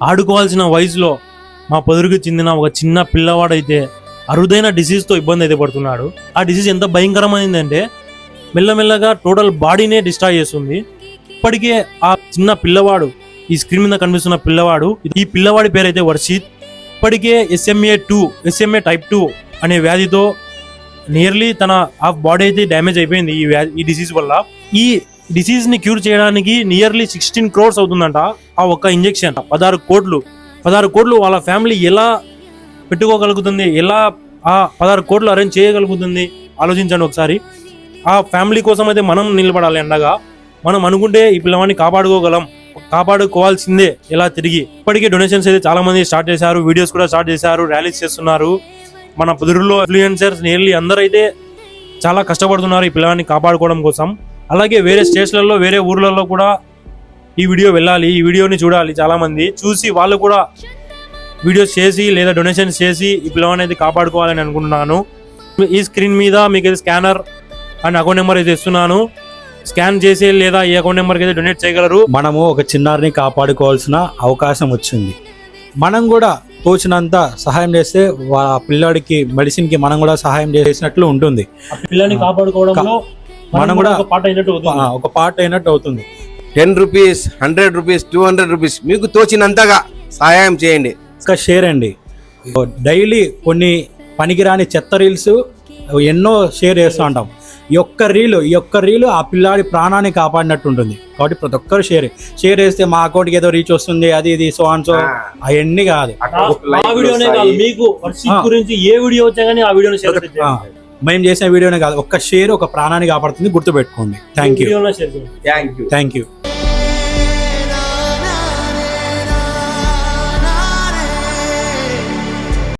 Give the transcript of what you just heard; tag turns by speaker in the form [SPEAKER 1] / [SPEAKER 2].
[SPEAKER 1] ఆడుకోవాల్సిన వయసులో మా పొదురుకు చెందిన ఒక చిన్న పిల్లవాడైతే అరుదైన డిసీజ్తో ఇబ్బంది అయితే పడుతున్నాడు. ఆ డిసీజ్ ఎంత భయంకరమైందంటే మెల్లమెల్లగా టోటల్ బాడీనే డిస్ట్రాయ్ చేస్తుంది. ఇప్పటికే ఆ చిన్న పిల్లవాడు, ఈ స్క్రీన్ మీద కనిపిస్తున్న పిల్లవాడు, ఈ పిల్లవాడి పేరైతే వర్షిత్. ఇప్పటికే SMA type 2 అనే వ్యాధితో నియర్లీ తన హాఫ్ బాడీ అయితే డ్యామేజ్ అయిపోయింది ఈ డిసీజ్ వల్ల. ఈ డిసీజ్ ని క్యూర్ చేయడానికి నియర్లీ 16 crores అవుతుందంట ఆ ఒక్క ఇంజెక్షన్. 16 కోట్లు వాళ్ళ ఫ్యామిలీ ఎలా పెట్టుకోగలుగుతుంది, ఎలా ఆ 16 కోట్లు అరేంజ్ చేయగలుగుతుంది ఆలోచించండి ఒకసారి. ఆ ఫ్యామిలీ కోసం అయితే మనం నిలబడాలి అండగా. మనం అనుకుంటే ఈ పిల్లవాడిని కాపాడుకోవాల్సిందే ఎలా తిరిగి. ఇప్పటికే డొనేషన్స్ అయితే చాలా మంది స్టార్ట్ చేశారు, వీడియోస్ కూడా స్టార్ట్ చేశారు, ర్యాలీస్ చేస్తున్నారు. మన పొదురులో ఇన్ఫ్లుయెన్సర్స్ నియర్లీ అందరైతే చాలా కష్టపడుతున్నారు ఈ పిల్లవాడిని కాపాడుకోవడం కోసం. అలాగే వేరే స్టేట్స్లలో, వేరే ఊర్లలో కూడా ఈ వీడియో వెళ్ళాలి, ఈ వీడియోని చూడాలి. చాలా మంది చూసి వాళ్ళు కూడా వీడియోస్ చేసి లేదా డొనేషన్స్ చేసి ఈ పిల్లవాడిని అయితే కాపాడుకోవాలని అనుకుంటున్నాను. ఈ స్క్రీన్ మీద మీకు అయితే స్కానర్ అండ్ అకౌంట్ నెంబర్ అయితే ఇస్తున్నాను. స్కాన్ చేసి లేదా ఈ అకౌంట్ నెంబర్కి అయితే డొనేట్ చేయగలరు.
[SPEAKER 2] మనము ఒక చిన్నారిని కాపాడుకోవాల్సిన అవకాశం వచ్చింది. మనం కూడా తోచినంత సహాయం చేస్తే పిల్లాడికి మెడిసిన్ కి మనం కూడా సహాయం చేసినట్లు ఉంటుంది.
[SPEAKER 1] పిల్లని కాపాడుకోవడంలో
[SPEAKER 2] మనం కూడా
[SPEAKER 1] ఒక పార్ట్ అయినట్టు అవుతుంది.
[SPEAKER 3] 10 రూపీస్, 100 రూపీస్, 200 రూపీస్ మీకు తోచినంతగా సహాయం చేయండి.
[SPEAKER 2] ఇంకా షేర్ అండి. డైలీ కొన్ని పనికిరాని చెత్త రీల్స్ ఎన్నో షేర్ చేస్తూ ఉంటాం. ఈ ఒక్క రీలు ఆ పిల్లాడి ప్రాణాన్ని కాపాడినట్టు ఉంటుంది. కాబట్టి ప్రతి ఒక్కరు షేర్ చేస్తే మా అకౌంట్కి ఏదో రీచ్ వస్తుంది, అది ఇది సో అవన్నీ కాదు.
[SPEAKER 1] మీకు గురించి ఏ వీడియో వచ్చా కానీ ఆ వీడియోని షేర్ చేయండి.
[SPEAKER 2] మేము చేసిన వీడియోనే కాదు, ఒక్క షేర్ ఒక ప్రాణాన్ని కాపాడుతుంది, గుర్తుపెట్టుకోండి. Thank you.